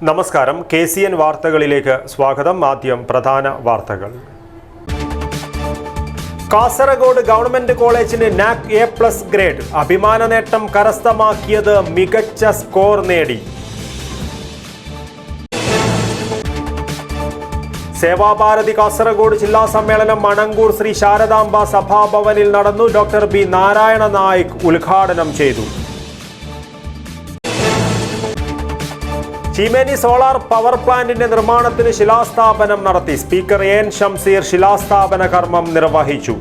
നമസ്കാരം, KCN വാർത്തകളിലേക്ക് സ്വാഗതം. ആദ്യം പ്രധാന വാർത്തകൾ. കാസർഗോഡ് ഗവൺമെന്റ് കോളേജിന് NAC A+ ഗ്രേഡ്. അഭിമാന നേട്ടം കരസ്ഥമാക്കിയത് മികച്ച സ്കോർ നേടി. സേവാഭാരതി കാസർഗോഡ് ജില്ലാ സമ്മേളനം മണങ്കൂർ ശ്രീ ശാരദാംബ സഭാഭവനിൽ നടന്നു. ഡോക്ടർ B നാരായണ നായിക് ഉദ്ഘാടനം ചെയ്തു. ചീമേനി സോളാർ പവർ പ്ലാന്റിന്റെ നിർമ്മാണത്തിന് ശിലാസ്ഥാപനം നടത്തി. സ്പീക്കർ AN ഷംസീർ ശിലാസ്ഥാപന കർമ്മം നിർവഹിച്ചു.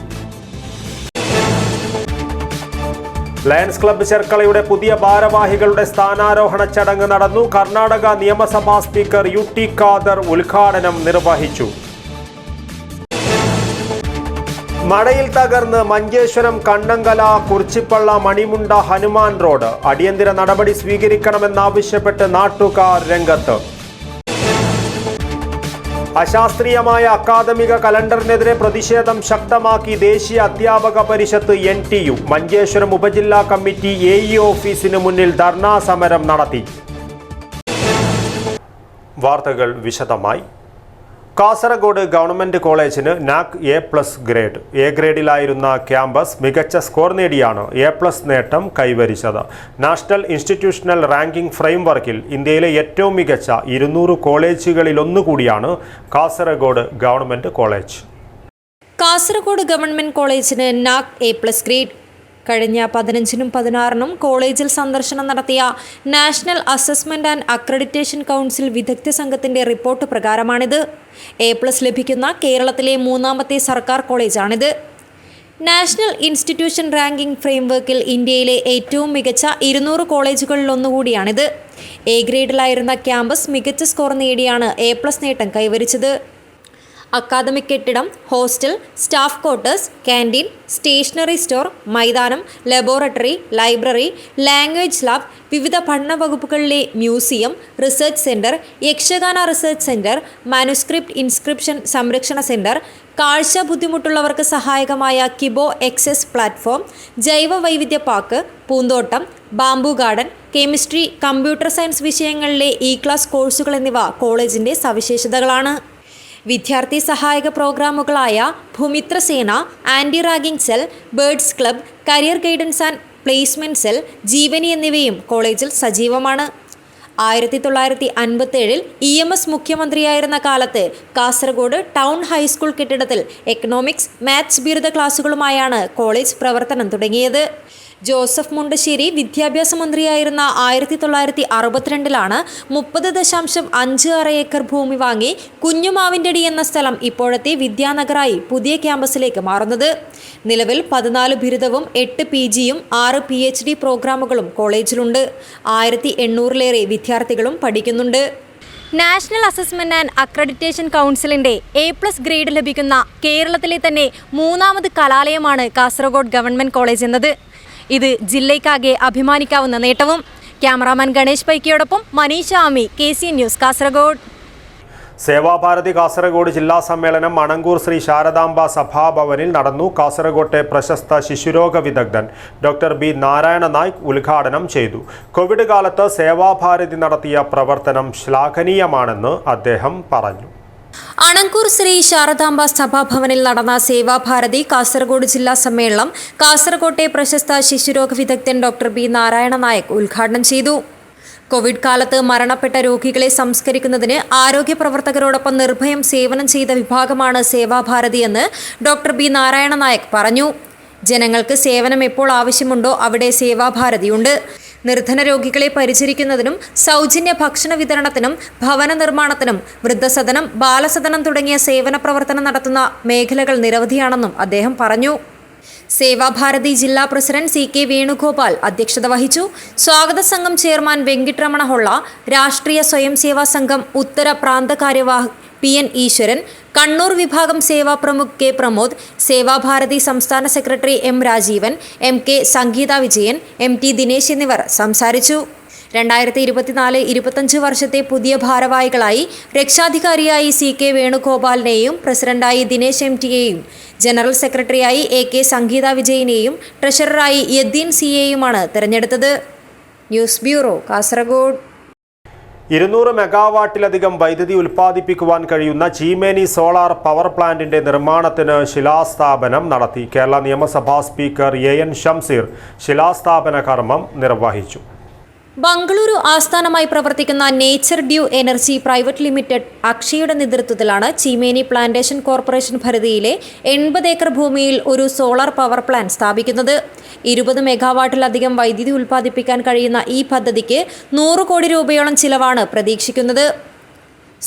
ലയൺസ് ക്ലബ്ബ് ചെർക്കളയുടെ പുതിയ ഭാരവാഹികളുടെ സ്ഥാനാരോഹണ ചടങ്ങ് നടന്നു. കർണാടക നിയമസഭാ സ്പീക്കർ UT ഖാദർ ഉദ്ഘാടനം നിർവഹിച്ചു. മഴയിൽ തകർന്ന് മഞ്ചേശ്വരം കണ്ണങ്കല കുറിച്ചിപ്പള്ള മണിമുണ്ട ഹനുമാൻ റോഡ്. അടിയന്തര നടപടി സ്വീകരിക്കണമെന്നാവശ്യപ്പെട്ട് നാട്ടുകാർ രംഗത്ത്. അശാസ്ത്രീയമായ അക്കാദമിക കലണ്ടറിനെതിരെ പ്രതിഷേധം ശക്തമാക്കി ദേശീയ അധ്യാപക പരിഷത്ത് NTU. മഞ്ചേശ്വരം ഉപജില്ലാ കമ്മിറ്റി AE ഓഫീസിന് മുന്നിൽ ധർണാ സമരം നടത്തി. വാർത്തകൾ വിശദമായി. കാസർഗോഡ് ഗവൺമെന്റ് കോളേജിന് NAC A+ ഗ്രേഡ്. A ഗ്രേഡിലായിരുന്ന ക്യാമ്പസ് മികച്ച സ്കോർ നേടിയാണ് A+ നേട്ടം കൈവരിച്ചത്. നാഷണൽ ഇൻസ്റ്റിറ്റ്യൂഷണൽ റാങ്കിംഗ് ഫ്രെയിംവർക്കിൽ ഇന്ത്യയിലെ ഏറ്റവും മികച്ച 200 കോളേജുകളിലൊന്നുകൂടിയാണ് Kasaragod government college. Kasaragod government കോളേജിന് NAC A+ ഗ്രേഡ്. കഴിഞ്ഞ 15-നും 16-നും കോളേജിൽ സന്ദർശനം നടത്തിയ national assessment and accreditation council വിദഗ്ധ സംഘത്തിന്റെ റിപ്പോർട്ട് പ്രകാരമാണിത്. A+ ലഭിക്കുന്ന കേരളത്തിലെ 3ാമത്തെ സർക്കാർ കോളേജാണിത്. നാഷണൽ ഇൻസ്റ്റിറ്റ്യൂഷൻ റാങ്കിംഗ് ഫ്രെയിംവർക്കിൽ ഇന്ത്യയിലെ ഏറ്റവും മികച്ച 200 കോളേജുകളിലൊന്നുകൂടിയാണിത്. A ഗ്രേഡിലായിരുന്ന ക്യാമ്പസ് മികച്ച സ്കോർ നേടിയാണ് A+ നേട്ടം കൈവരിച്ചത്. അക്കാദമിക് കെട്ടിടം, hostel, staff quarters, canteen, stationery store, മൈതാനം, ലബോറട്ടറി, ലൈബ്രറി, ലാംഗ്വേജ് ലാബ്, വിവിധ പഠന വകുപ്പുകളിലെ മ്യൂസിയം, റിസർച്ച് സെൻറ്റർ, യക്ഷഗാന റിസർച്ച് സെൻറ്റർ, മാനുസ്ക്രിപ്റ്റ് ഇൻസ്ക്രിപ്ഷൻ സംരക്ഷണ സെൻറ്റർ, കാഴ്ച ബുദ്ധിമുട്ടുള്ളവർക്ക് സഹായകമായ കിബോ എക്സസ് പ്ലാറ്റ്ഫോം, ജൈവ വൈവിധ്യ പാർക്ക്, പൂന്തോട്ടം, bamboo garden, chemistry, computer science വിഷയങ്ങളിലെ E+ കോഴ്സുകൾ എന്നിവ കോളേജിൻ്റെ സവിശേഷതകളാണ്. വിദ്യാർത്ഥി സഹായക പ്രോഗ്രാമുകളായ Bhoomitra Sena, anti ragging cell, birds club, career guidance and placement cell, Jeevani എന്നിവയും കോളേജിൽ സജീവമാണ്. 1957-ൽ EMS മുഖ്യമന്ത്രിയായിരുന്ന കാലത്ത് കാസർഗോഡ് ടൗൺ ഹൈസ്കൂൾ കെട്ടിടത്തിൽ എക്കണോമിക്സ്, മാത്സ് ബിരുദ ക്ലാസുകളുമായാണ് കോളേജ് പ്രവർത്തനം തുടങ്ങിയത്. ജോസഫ് മുണ്ടശ്ശേരി വിദ്യാഭ്യാസ മന്ത്രിയായിരുന്ന 1962-ലാണ് 30.56 ഏക്കർ ഭൂമി വാങ്ങി കുഞ്ഞുമാവിൻ്റെടി എന്ന സ്ഥലം ഇപ്പോഴത്തെ വിദ്യാനഗറായി പുതിയ ക്യാമ്പസിലേക്ക് മാറുന്നത്. നിലവിൽ 14 ബിരുദവും 8 PGയും 6 PhD പ്രോഗ്രാമുകളും കോളേജിലുണ്ട്. 1800-ലേറെ വിദ്യാർത്ഥികളും പഠിക്കുന്നുണ്ട്. നാഷണൽ അസസ്മെന്റ് ആൻഡ് അക്രഡിറ്റേഷൻ കൗൺസിലിന്റെ A+ ഗ്രേഡ് ലഭിക്കുന്ന കേരളത്തിലെ തന്നെ 3ാമത് കലാലയമാണ് കാസർഗോഡ് ഗവൺമെന്റ് കോളേജ് എന്നത്. ഇത് ജില്ലയ്ക്കാകെ അഭിമാനിക്കാവുന്ന നേട്ടവും. ക്യാമറാമാൻ ഗണേഷ് പൈക്കിയോടൊപ്പം മനീഷ ആമി, KCN ന്യൂസ്, കാസർഗോഡ്. സേവാഭാരതി കാസർഗോഡ് ജില്ലാ സമ്മേളനം മണങ്കൂർ ശ്രീ ശാരദാംബ സഭാഭവനിൽ നടന്നു. കാസർഗോട്ടെ പ്രശസ്ത ശിശുരോഗ വിദഗ്ധൻ ഡോക്ടർ B നാരായണ നായിക് ഉദ്ഘാടനം ചെയ്തു. കോവിഡ് കാലത്ത് സേവാഭാരതി നടത്തിയ പ്രവർത്തനം ശ്ലാഘനീയമാണെന്ന് അദ്ദേഹം പറഞ്ഞു. അണങ്കൂർ ശ്രീ ശാരദാംബ സഭാഭവനിൽ നടന്ന സേവാഭാരതി കാസർഗോഡ് ജില്ലാ സമ്മേളനം കാസർഗോട്ടെ പ്രശസ്ത ശിശുരോഗ വിദഗ്ധൻ ഡോക്ടർ B നാരായണ നായിക് ഉദ്ഘാടനം ചെയ്തു. കോവിഡ് കാലത്ത് മരണപ്പെട്ട രോഗികളെ സംസ്കരിക്കുന്നതിന് ആരോഗ്യ പ്രവർത്തകരോടൊപ്പം നിർഭയം സേവനം ചെയ്ത വിഭാഗമാണ് സേവാഭാരതിയെന്ന് ഡോക്ടർ B നാരായണ നായിക് പറഞ്ഞു. ജനങ്ങൾക്ക് സേവനം എപ്പോൾ ആവശ്യമുണ്ടോ അവിടെ സേവാഭാരതിയുണ്ട്. നിർധന രോഗികളെ പരിചരിക്കുന്നതിനും സൗജന്യ ഭക്ഷണ വിതരണത്തിനും ഭവന നിർമ്മാണത്തിനും വൃദ്ധസദനം, ബാലസദനം തുടങ്ങിയ സേവന പ്രവർത്തനം നടത്തുന്ന മേഖലകൾ നിരവധിയാണെന്നും അദ്ദേഹം പറഞ്ഞു. സേവാഭാരതി ജില്ലാ പ്രസിഡന്റ് CK വേണുഗോപാൽ അധ്യക്ഷത വഹിച്ചു. സ്വാഗത സംഘം ചെയർമാൻ വെങ്കിട്ടരമണ ഹൊള്ള, രാഷ്ട്രീയ സ്വയം സേവാ സംഘം ഉത്തര പ്രാന്ത കാര്യവാഹ് PN ഈശ്വരൻ, കണ്ണൂർ വിഭാഗം സേവാ പ്രമുഖ് K പ്രമോദ്, സേവാഭാരതി സംസ്ഥാന സെക്രട്ടറി M രാജീവൻ, MK സംഗീത വിജയൻ, MT ദിനേശ് എന്നിവർ സംസാരിച്ചു. 2024-25 വർഷത്തെ പുതിയ ഭാരവാഹികളായി രക്ഷാധികാരിയായി CK വേണുഗോപാലിനെയും പ്രസിഡന്റായി ദിനേശ് MTയെയും ജനറൽ സെക്രട്ടറിയായി AK സംഗീത വിജയനെയും ട്രഷററായി യദ്ദീൻ Cയെയുമാണ് തെരഞ്ഞെടുത്തത്. News bureau, Kasaragod. 200 മെഗാവാട്ടിലധികം വൈദ്യുതി ഉൽപ്പാദിപ്പിക്കുവാൻ കഴിയുന്ന ചീമേനി സോളാർ പവർ പ്ലാന്റിന്റെ നിർമ്മാണത്തിന് ശിലാസ്ഥാപനം നടത്തി. കേരള നിയമസഭാ സ്പീക്കർ AN ഷംസീർ ശിലാസ്ഥാപന കർമ്മം നിർവഹിച്ചു. ബംഗളൂരു ആസ്ഥാനമായി പ്രവർത്തിക്കുന്ന nature dew energy private limited അക്ഷയുടെ നേതൃത്വത്തിലാണ് ചീമേനി പ്ലാന്റേഷൻ കോർപ്പറേഷൻ പരിധിയിലെ 80 ഏക്കർ ഭൂമിയിൽ ഒരു സോളാർ പവർ പ്ലാന്റ് സ്ഥാപിക്കുന്നത്. 20 മെഗാവാട്ടിലധികം വൈദ്യുതി ഉൽപ്പാദിപ്പിക്കാൻ കഴിയുന്ന ഈ പദ്ധതിക്ക് 100 കോടി രൂപയോളം ചിലവാണ് പ്രതീക്ഷിക്കുന്നത്.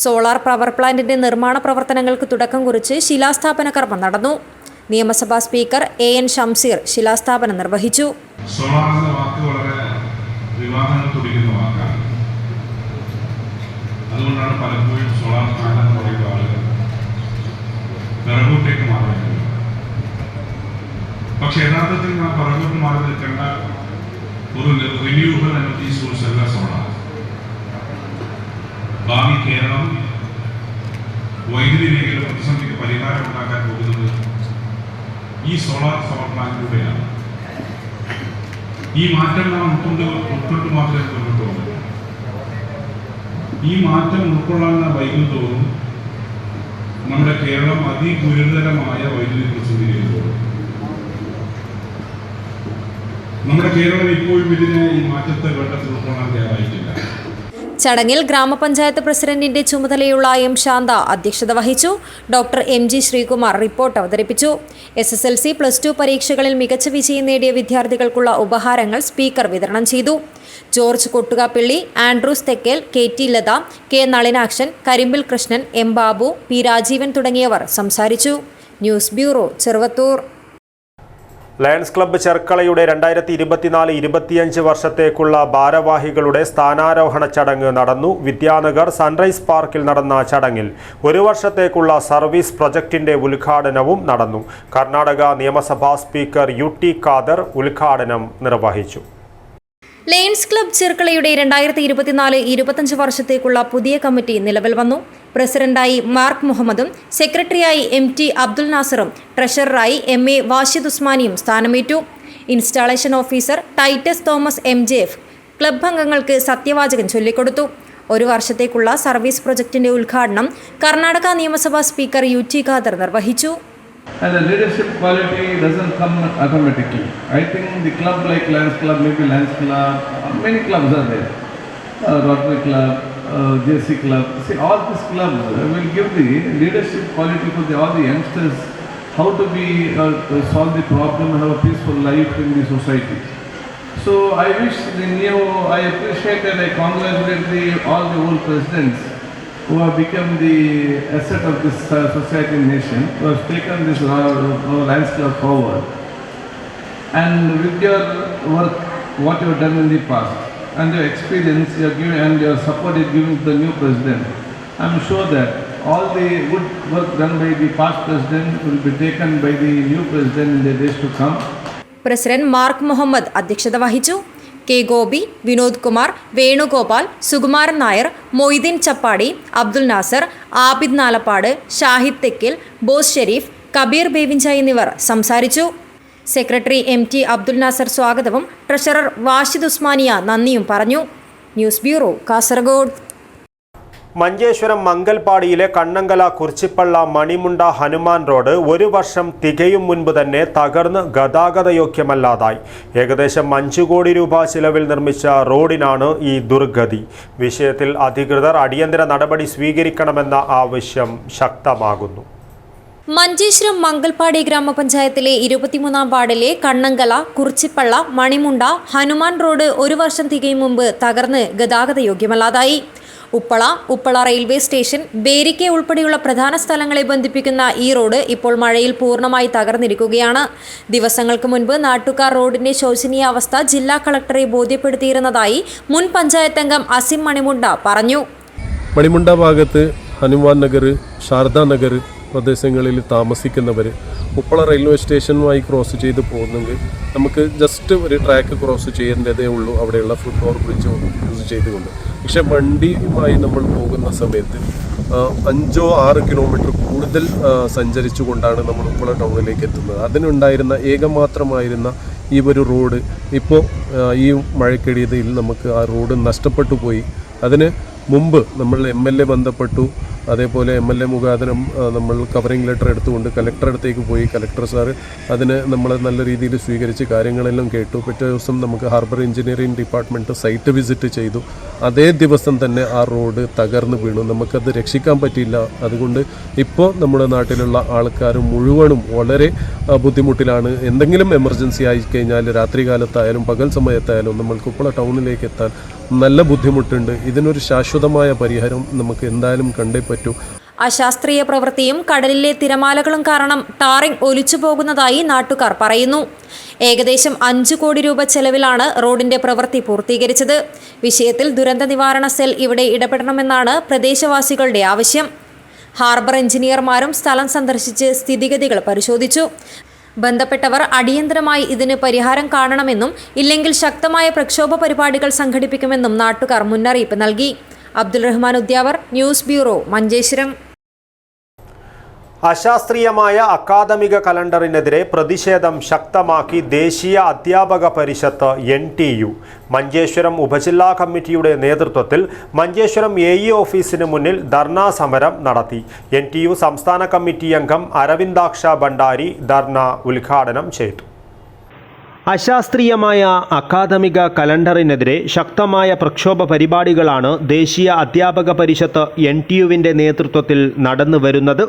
സോളാർ പവർ പ്ലാന്റിന്റെ നിർമ്മാണ പ്രവർത്തനങ്ങൾക്ക് തുടക്കം കുറിച്ച് ശിലാസ്ഥാപന കർമ്മം നടന്നു. നിയമസഭാ സ്പീക്കർ AN ഷംസീർ ശിലാസ്ഥാപനം നിർവഹിച്ചു. വിവാഹങ്ങൾ തുടിക്കുന്ന വാക്കാണ്. അതുകൊണ്ടാണ് പലപ്പോഴും സോളാർ പാനൽ എന്ന് പറയുന്ന ആളുകൾ പിറകോട്ടേക്ക് മാറുന്നത്. പക്ഷെ യഥാർത്ഥത്തിൽ നാം പിറകോട്ട് മാറി നിൽക്കേണ്ട ഒരു റിന്യൂവബിൾ എനർജി സോഴ്സ് അല്ല സോളാർ. ഭാവി കേരളം വൈദ്യുതി മേഖല പ്രതിസന്ധിക്ക് പരിഹാരം ഉണ്ടാക്കാൻ പോകുന്നത് ഈ സോളാർ പവർ പ്ലാന്റിലൂടെയാണ്. ഈ മാറ്റം നാം ഉൾക്കൊണ്ട് മാത്രമേ മുന്നോട്ട് പോകുന്നു. ഈ മാറ്റം ഉൾക്കൊള്ളാൻ വൈകും തോറും നമ്മുടെ കേരളം അതിഗുരുതരമായ വൈദ്യുതി പ്രതിസന്ധിയിലേക്ക് പോകും. നമ്മുടെ കേരളം ഇപ്പോഴും ഇതിനെ ഈ മാറ്റത്തെ വേണ്ടത്തിൽ ഉൾക്കൊള്ളാൻ തയ്യാറായിട്ടില്ല. ചടങ്ങിൽ ഗ്രാമപഞ്ചായത്ത് പ്രസിഡന്റിന്റെ ചുമതലയുള്ള M ശാന്ത അധ്യക്ഷത വഹിച്ചു. ഡോക്ടർ MG ശ്രീകുമാർ റിപ്പോർട്ട് അവതരിപ്പിച്ചു. SSLC +2 പരീക്ഷകളിൽ മികച്ച വിജയം നേടിയ വിദ്യാർത്ഥികൾക്കുള്ള ഉപഹാരങ്ങൾ സ്പീക്കർ വിതരണം ചെയ്തു. George Kottukappally, Andrews Thekkel, KT Latha, K Nalinakshan, Karimbil Krishnan, M Babu, P Rajeevan തുടങ്ങിയവർ സംസാരിച്ചു. News bureau, Cheruvathur. Lions club ചെർക്കളയുടെ 2024-25 വർഷത്തേക്കുള്ള ഭാരവാഹികളുടെ സ്ഥാനാരോഹണ ചടങ്ങ് നടന്നു. വിദ്യാനഗർ സൺറൈസ് പാർക്കിൽ നടന്ന ചടങ്ങിൽ 1 വർഷത്തേക്കുള്ള സർവീസ് പ്രൊജക്ടിന്റെ ഉദ്ഘാടനവും നടന്നു. കർണാടക നിയമസഭാ സ്പീക്കർ UT ഖാദർ ഉദ്ഘാടനം നിർവഹിച്ചു. ലയൺസ് ക്ലബ്ബ് ചെർക്കളയുടെ 2024-25 വർഷത്തേക്കുള്ള പുതിയ കമ്മിറ്റി നിലവിൽ വന്നു. പ്രസിഡന്റായി മാർക്ക് മുഹമ്മദും സെക്രട്ടറിയായി MT അബ്ദുൽ നാസറും ട്രഷററായി MA വാഷിദ് ഉസ്മാനിയും സ്ഥാനമേറ്റു. Installation officer Titus Thomas MJF club അംഗങ്ങൾക്ക് സത്യവാചകം ചൊല്ലിക്കൊടുത്തു. 1 വർഷത്തേക്കുള്ള സർവീസ് പ്രൊജക്ടിന്റെ ഉദ്ഘാടനം കർണാടക നിയമസഭാ സ്പീക്കർ UT ഖാദർ നിർവഹിച്ചു. And the leadership quality doesn't come automatically. I think the club like Lions Club, maybe Lions Club, many clubs are there. Rotary Club, JC Club. See, all these clubs will give the leadership quality for all the youngsters how to be solve the problem and have a peaceful life in the society. So I wish I appreciate and I congratulate all the old presidents who have become the asset of this society and nation, who have taken this Lions Club forward. And with your work, what you have done in the past, and your experience you are giving, and your support you are giving to the new president, I am sure that all the good work done by the past president will be taken by the new president in the days to come. President Mark Muhammad അധ്യക്ഷത വഹിച്ചു. K Gopi, Vinod Kumar, Venugopal, Sukumaran Nair, Moideen Chappadi, Abdul Nasar, Abid Nalappad, Shahid Thekkil, Bose Sharif, Kabeer Bevinja എന്നിവർ സംസാരിച്ചു. Secretary MT Abdul Nasar സ്വാഗതവും treasurer Washid ഉസ്മാനിയ നന്ദിയും പറഞ്ഞു. News bureau, Kasaragod. Manjeshwaram മംഗൽപാടിയിലെ Kannangala Kurichippalla Manimunda Hanuman road 1 വർഷം തികയും മുൻപ് തന്നെ തകർന്ന് ഗതാഗതയോഗ്യമല്ലാതായി. ഏകദേശം 5 കോടി രൂപ ചിലവിൽ നിർമ്മിച്ച റോഡിനാണ് ഈ ദുർഗതി. വിഷയത്തിൽ അധികൃതർ അടിയന്തര നടപടി സ്വീകരിക്കണമെന്ന ആവശ്യം ശക്തമാകുന്നു. മഞ്ചേശ്വരം മംഗൽപാടി ഗ്രാമപഞ്ചായത്തിലെ 23-ാം വാർഡിലെ കണ്ണങ്കല കുറിച്ചിപ്പള്ള മണിമുണ്ട ഹനുമാൻ റോഡ് 1 വർഷം തികയും മുമ്പ് തകർന്ന് ഗതാഗതയോഗ്യമല്ലാതായി. ഉപ്പള റെയിൽവേ സ്റ്റേഷൻ, ബേരിക്കെ ഉൾപ്പെടെയുള്ള പ്രധാന സ്ഥലങ്ങളെ ബന്ധിപ്പിക്കുന്ന ഈ റോഡ് ഇപ്പോൾ മഴയിൽ പൂർണ്ണമായി തകർന്നിരിക്കുകയാണ്. ദിവസങ്ങൾക്ക് മുൻപ് നാട്ടുകാർ റോഡിന്റെ ശോചനീയാവസ്ഥ ജില്ലാ കളക്ടറെ ബോധ്യപ്പെടുത്തിയിരുന്നതായി മുൻ പഞ്ചായത്ത് അംഗം അസിം മണിമുണ്ട പറഞ്ഞു. മണിമുണ്ട ഭാഗത്ത് ഹനുമാൻ നഗർ, ശാരദാ നഗർ പ്രദേശങ്ങളിൽ താമസിക്കുന്നവർ ഉപ്പള റെയിൽവേ സ്റ്റേഷനുമായി ക്രോസ് ചെയ്ത് പോകുന്നെങ്കിൽ നമുക്ക് ജസ്റ്റ് ഒരു ട്രാക്ക് ക്രോസ് ചെയ്യേണ്ടതേ ഉള്ളൂ, അവിടെയുള്ള ഫുട് ഓവർ ബ്രിഡ്ജ് യൂസ് ചെയ്തുകൊണ്ട്. പക്ഷെ വണ്ടിയുമായി നമ്മൾ പോകുന്ന സമയത്ത് 5-6 കിലോമീറ്റർ കൂടുതൽ സഞ്ചരിച്ചുകൊണ്ടാണ് നമ്മൾ ഉപ്പള ടൗണിലേക്ക് എത്തുന്നത്. അതിനുണ്ടായിരുന്ന ഏകമാത്രമായിരുന്ന ഈ ഒരു റോഡ് ഇപ്പോൾ ഈ മഴക്കെടുതിയിൽ നമുക്ക് ആ റോഡ് നഷ്ടപ്പെട്ടു പോയി. അതിന് മുമ്പ് നമ്മൾ MLA ബന്ധപ്പെട്ടു. അതേപോലെ MLA മുഖാന്തരം നമ്മൾ കവറിംഗ് ലെറ്റർ എടുത്തുകൊണ്ട് കലക്ടർ അടുത്തേക്ക് പോയി. കലക്ടർ സാറ് അതിനെ നമ്മളെ നല്ല രീതിയിൽ സ്വീകരിച്ച് കാര്യങ്ങളെല്ലാം കേട്ടു. പിറ്റേ ദിവസം നമുക്ക് harbour engineering department site visit ചെയ്തു. അതേ ദിവസം തന്നെ ആ റോഡ് തകർന്നു വീണു. നമുക്കത് രക്ഷിക്കാൻ പറ്റിയില്ല. അതുകൊണ്ട് ഇപ്പോൾ നമ്മുടെ നാട്ടിലുള്ള ആൾക്കാർ മുഴുവനും വളരെ ബുദ്ധിമുട്ടിലാണ്. എന്തെങ്കിലും എമർജൻസി ആയി കഴിഞ്ഞാൽ രാത്രി കാലത്തായാലും പകൽ സമയത്തായാലും നമ്മൾക്ക് ഉപ്പള ടൗണിലേക്ക് എത്താൻ നല്ല ബുദ്ധിമുട്ടുണ്ട്. ഇതിനൊരു ശാശ്വതമായ പരിഹാരം നമുക്ക് എന്തായാലും കണ്ടേ പറ്റൂ. അശാസ്ത്രീയ പ്രവൃത്തിയും കടലിലെ തിരമാലകളും കാരണം ടാറിംഗ് ഒലിച്ചു പോകുന്നതായി നാട്ടുകാർ പറയുന്നു. ഏകദേശം 5 കോടി രൂപ ചെലവിലാണ് റോഡിന്റെ പ്രവൃത്തി പൂർത്തീകരിച്ചത്. വിഷയത്തിൽ ദുരന്ത നിവാരണ സെൽ ഇവിടെ ഇടപെടണമെന്നാണ് പ്രദേശവാസികളുടെ ആവശ്യം. ഹാർബർ എഞ്ചിനീയർമാരും സ്ഥലം സന്ദർശിച്ച് സ്ഥിതിഗതികൾ പരിശോധിച്ചു. ബന്ധപ്പെട്ടവർ അടിയന്തരമായി ഇതിന് പരിഹാരം കാണണമെന്നും ഇല്ലെങ്കിൽ ശക്തമായ പ്രക്ഷോഭ പരിപാടികൾ സംഘടിപ്പിക്കുമെന്നും നാട്ടുകാർ മുന്നറിയിപ്പ് നൽകി. Abdul Rahman Udyavar, news bureau, Manjeshwaram. അശാസ്ത്രീയമായ അക്കാദമിക കലണ്ടറിനെതിരെ പ്രതിഷേധം ശക്തമാക്കി ദേശീയ അധ്യാപക പരിഷത്ത് NTU മഞ്ചേശ്വരം ഉപജില്ലാ കമ്മിറ്റിയുടെ നേതൃത്വത്തിൽ മഞ്ചേശ്വരം AE ഓഫീസിന് മുന്നിൽ ധർണാ സമരം നടത്തി. NTU സംസ്ഥാന കമ്മിറ്റി അംഗം അരവിന്ദാക്ഷ ഭണ്ഡാരി ധർണ ഉദ്ഘാടനം ചെയ്തു. അശാസ്ത്രീയമായ അക്കാദമിക കലണ്ടറിനെതിരെ ശക്തമായ പ്രക്ഷോഭ പരിപാടികളാണ് ദേശീയ അധ്യാപക പരിഷത്ത് NTUവിൻ്റെ നേതൃത്വത്തിൽ നടന്നു വരുന്നത്.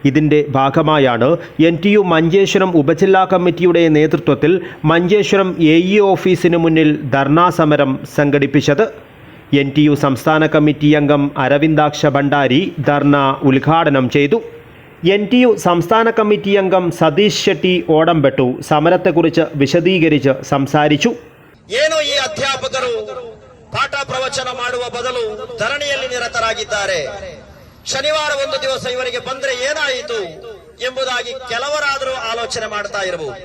ഇതിൻ്റെ ഭാഗമായാണ് NTU മഞ്ചേശ്വരം ഉപജില്ലാ കമ്മിറ്റിയുടെ നേതൃത്വത്തിൽ മഞ്ചേശ്വരം AE ഓഫീസിന് മുന്നിൽ ധർണാ സമരം സംഘടിപ്പിച്ചത്. NTU സംസ്ഥാന കമ്മിറ്റി അംഗം അരവിന്ദാക്ഷ ഭണ്ഡാരി ധർണ ഉദ്ഘാടനം ചെയ്തു. NTU സംസ്ഥാന കമ്മിറ്റി അംഗം സതീഷ് ഷെട്ടി ഓടംപെട്ടു സമരത്തെക്കുറിച്ച് വിശദീകരിച്ച് സംസാരിച്ചു. ಏನು ಈ ಅಧ್ಯಾಪಕರು ಪಾಠ ಪ್ರವಚನ ಮಾಡುವ ಬದಲು ಧರಣಿಯಲ್ಲಿ ನಿರತರಾಗಿದ್ದಾರೆ. ಶನಿವಾರ ಒಂದು ದಿವಸ ಇವರಿಗೆ ಬಂದ್ರೆ ಏನಾಯಿತು ಎಂಬುದಾಗಿ ಕೆಲವರಾದರೂ ಆಲೋಚನೆ ಮಾಡ್ತಾ ಇರಬಹುದು.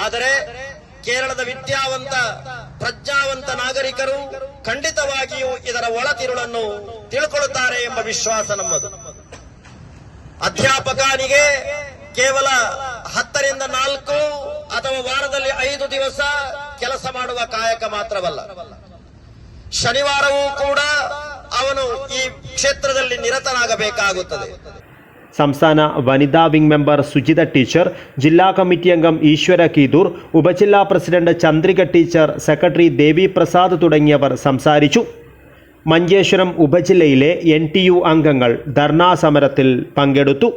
ಆದರೆ ಕೇರಳದ ವಿದ್ಯಾವಂತ ಪ್ರಜ್ಞಾವಂತ ನಾಗರಿಕರು ಖಂಡಿತವಾಗಿಯೂ ಇದರ ಒಳತಿರುಳನ್ನು ತಿಳ್ಕೊಳ್ಳುತ್ತಾರೆ ಎಂಬ ವಿಶ್ವಾಸ ನಮ್ಮದು. ಅಧ್ಯಾಪಕನಿಗೆ ಕೇವಲ 10ರಿಂದ 4 ಅಥವಾ ವಾರದಲ್ಲಿ 5 ದಿವಸ ಕೆಲಸ ಮಾಡುವ ಕಾಯಕ ಮಾತ್ರವಲ್ಲ, ಶನಿವಾರವೂ ಕೂಡ ಅವನು ಈ ಕ್ಷೇತ್ರದಲ್ಲಿ ನಿರತನಾಗಬೇಕಾಗುತ್ತದೆ. സംസ്ഥാന വനിതാ വിംഗ് മെമ്പർ സുജിത ടീച്ചർ, ജില്ലാ കമ്മിറ്റി അംഗം ഈശ്വര കീതൂർ, ഉപജില്ലാ പ്രസിഡന്റ് ചന്ദ്രിക ടീച്ചർ, സെക്രട്ടറി ദേവി പ്രസാദ് തുടങ്ങിയവർ സംസാരിച്ചു. മഞ്ചേശ്വരം ഉപജില്ലയിലെ NTU അംഗങ്ങൾ ധർണാ സമരത്തിൽ പങ്കെടുത്തു.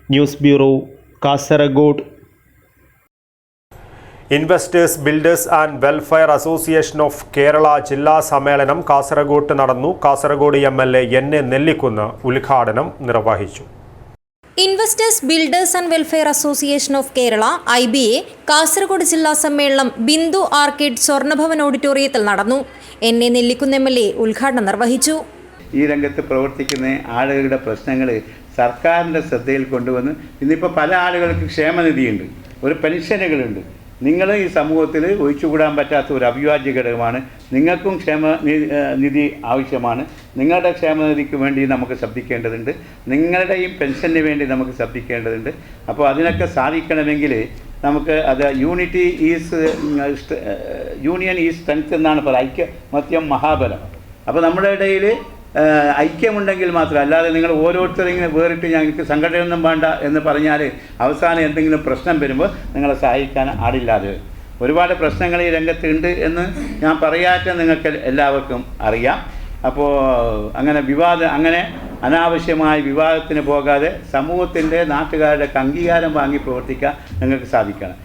News bureau, Kasaragod. Investors builders and welfare association of Kerala ജില്ലാ സമ്മേളനം കാസർഗോഡ് നടന്നു. കാസർഗോഡ് MLA NA നെല്ലിക്കുന്ന് ഉദ്ഘാടനം നിർവഹിച്ചു. Investors builders and welfare association of Kerala IBA Kasaragod ജില്ലാ സമ്മേളനം ബിന്ദു ആർക്കേഡ് സ്വർണ്ണഭവൻ ഓഡിറ്റോറിയത്തിൽ നടന്നു. NA നെല്ലിക്കുന്ന് MLA ഉദ്ഘാടനം നിർവഹിച്ചു. ഈ രംഗത്ത് പ്രവർത്തിക്കുന്ന ആളുകളുടെ പ്രശ്നങ്ങൾ സർക്കാരിൻ്റെ ശ്രദ്ധയിൽ കൊണ്ടുവന്ന് ഇന്നിപ്പോൾ പല ആളുകൾക്ക് ക്ഷേമനിധിയുണ്ട്, ഒരു പെൻഷനുകളുണ്ട്. നിങ്ങൾ ഈ സമൂഹത്തിൽ ഒഴിച്ചുകൂടാൻ പറ്റാത്ത ഒരു അവിഭാജ്യ ഘടകമാണ്. നിങ്ങൾക്കും ക്ഷേമനിധി ആവശ്യമാണ്. നിങ്ങളുടെ ക്ഷേമനിധിക്ക് വേണ്ടി നമുക്ക് ശബ്ദിക്കേണ്ടതുണ്ട്, നിങ്ങളുടെയും പെൻഷന് വേണ്ടി നമുക്ക് ശബ്ദിക്കേണ്ടതുണ്ട്. അപ്പോൾ അതിനൊക്കെ സാധിക്കണമെങ്കിൽ നമുക്ക് അത് യൂണിയൻ ഈസ് സ്ട്രെങ്ത് എന്നാണ് പറയുക, ഐക്യമത്യം മഹാബലം. അപ്പോൾ നമ്മുടെ ഇടയിൽ ഐക്യമുണ്ടെങ്കിൽ മാത്രം, അല്ലാതെ നിങ്ങൾ ഓരോരുത്തരും ഇങ്ങനെ വേറിട്ട് ഞങ്ങൾക്ക് സംഘടനയൊന്നും വേണ്ട എന്ന് പറഞ്ഞാൽ അവസാനം എന്തെങ്കിലും പ്രശ്നം വരുമ്പോൾ നിങ്ങളെ സഹായിക്കാൻ ആളില്ലാതെ ഒരുപാട് പ്രശ്നങ്ങൾ ഈ രംഗത്തുണ്ട് എന്ന് ഞാൻ പറയാത്ത നിങ്ങൾക്ക് എല്ലാവർക്കും അറിയാം. അപ്പോൾ അങ്ങനെ അനാവശ്യമായ വിവാദത്തിന് പോകാതെ സമൂഹത്തിൻ്റെ നാട്ടുകാരുടെ അംഗീകാരം വാങ്ങി പ്രവർത്തിക്കാൻ നിങ്ങൾക്ക് സാധിക്കണം.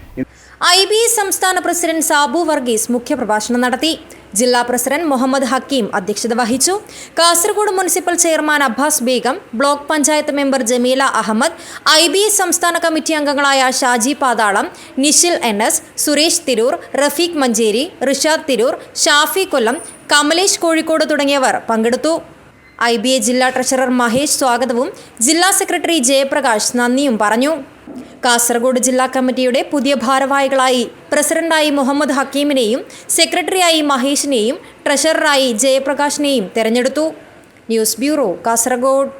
IBA സംസ്ഥാന പ്രസിഡന്റ് സാബു വർഗീസ് മുഖ്യപ്രഭാഷണം നടത്തി. ജില്ലാ പ്രസിഡന്റ് മുഹമ്മദ് ഹക്കീം അധ്യക്ഷത വഹിച്ചു. Kasaragod municipal chairman Abbas Begum, block panchayat member Jameela Ahmed, IBA സംസ്ഥാന കമ്മിറ്റി അംഗങ്ങളായ ഷാജി പാതാളം, നിഷിൽ NS, സുരേഷ് തിരൂർ, റഫീഖ് മഞ്ചേരി, റിഷാദ് തിരൂർ, ഷാഫി കൊല്ലം, കമലേഷ് കോഴിക്കോട് തുടങ്ങിയവർ പങ്കെടുത്തു. IBA ജില്ലാ ട്രഷറർ മഹേഷ് സ്വാഗതവും ജില്ലാ സെക്രട്ടറി ജയപ്രകാശ് നന്ദിയും പറഞ്ഞു. കാസർഗോഡ് ജില്ലാ കമ്മിറ്റിയുടെ പുതിയ ഭാരവാഹികളായി പ്രസിഡന്റായി മുഹമ്മദ് ഹക്കീമിനെയും സെക്രട്ടറിയായി മഹേഷിനെയും ട്രഷററായി ജയപ്രകാശിനെയും തെരഞ്ഞെടുത്തു. News bureau, Kasaragod.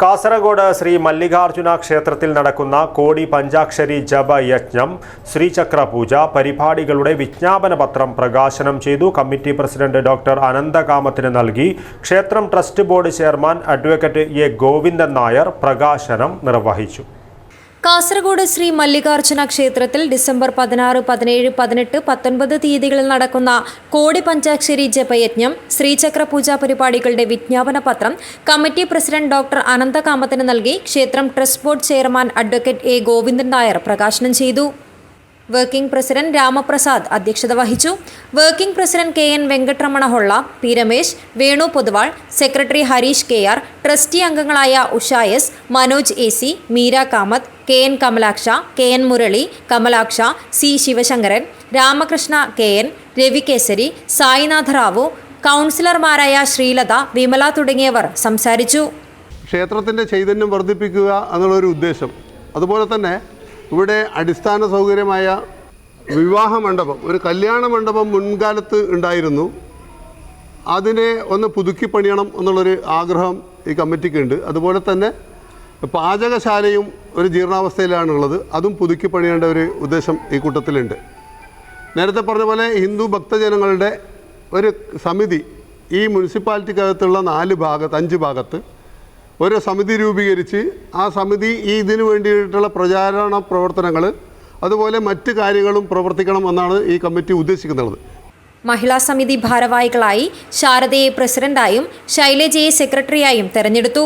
കാസർഗോഡ് ശ്രീ മല്ലികാർജുന ക്ഷേത്രത്തിൽ നടക്കുന്ന കോടി പഞ്ചാക്ഷരി ജപ യജ്ഞം ശ്രീചക്ര പൂജ പരിപാടികളുടെ വിജ്ഞാപന പത്രം പ്രകാശനം ചെയ്തു. കമ്മിറ്റി പ്രസിഡന്റ് ഡോക്ടർ അനന്തകാമത്തിന് നൽകി. ക്ഷേത്രം trust board chairman advocate A Govindan Nair പ്രകാശനം നിർവഹിച്ചു. കാസർഗോഡ് ശ്രീ മല്ലികാർജുന ക്ഷേത്രത്തിൽ ഡിസംബർ 16, 17, 18, 19 തീയതികളിൽ നടക്കുന്ന കോടി പഞ്ചാക്ഷരി ജപയജ്ഞം ശ്രീചക്ര പൂജാ പരിപാടികളുടെ വിജ്ഞാപന പത്രം കമ്മിറ്റി പ്രസിഡന്റ് ഡോക്ടർ അനന്തകാമത്തിന് നൽകി. ക്ഷേത്രം trust board chairman advocate A Govindan Nair പ്രകാശനം ചെയ്തു. വർക്കിംഗ് പ്രസിഡന്റ് രാമപ്രസാദ് അധ്യക്ഷത വഹിച്ചു. Working president K N Venkataramana Holla, P Ramesh, Venu Poduval, secretary Harish K R, trustee അംഗങ്ങളായ ഉഷായസ്, Manoj A C, Meera Kamath, K N Kamalaksha, K N Murali, Kamalaksha, C Sivasankaran, Ramakrishna K N, Ravi Kesari, Sainatha Rao, കൗൺസിലർമാരായ ശ്രീലത, വിമല തുടങ്ങിയവർ സംസാരിച്ചു. ക്ഷേത്രത്തിൻ്റെ ചൈതന്യം വർദ്ധിപ്പിക്കുക എന്നുള്ളൊരു ഉദ്ദേശം, അതുപോലെ തന്നെ ഇവിടെ അടിസ്ഥാന സൗകര്യമായ വിവാഹ മണ്ഡപം, ഒരു കല്യാണ മണ്ഡപം മുൻകാലത്ത് ഉണ്ടായിരുന്നു. അതിനെ ഒന്ന് പുതുക്കി പണിയണം എന്നുള്ളൊരു ആഗ്രഹം ഈ കമ്മിറ്റിക്കുണ്ട്. അതുപോലെ തന്നെ പാചകശാലയും ഒരു ജീർണാവസ്ഥയിലാണുള്ളത്, അതും പുതുക്കി പണിയേണ്ട ഒരു ഉദ്ദേശം ഈ കൂട്ടത്തിലുണ്ട്. നേരത്തെ പറഞ്ഞ പോലെ ഹിന്ദു ഭക്തജനങ്ങളുടെ ഒരു സമിതി ഈ മുനിസിപ്പാലിറ്റിക്കകത്തുള്ള 5 ഭാഗത്ത് ഒരു സമിതി രൂപീകരിച്ച് ആ സമിതി ഇതിനു വേണ്ടിയിട്ടുള്ള പ്രചാരണ പ്രവർത്തനങ്ങൾ അതുപോലെ മറ്റ് കാര്യങ്ങളും പ്രവർത്തിക്കണം എന്നാണ് ഈ കമ്മിറ്റി ഉദ്ദേശിക്കുന്നത്. മഹിളാ സമിതി ഭാരവാഹികളായി ശാരദയെ പ്രസിഡന്റായും ശൈലജയെ സെക്രട്ടറിയായും തെരഞ്ഞെടുത്തു.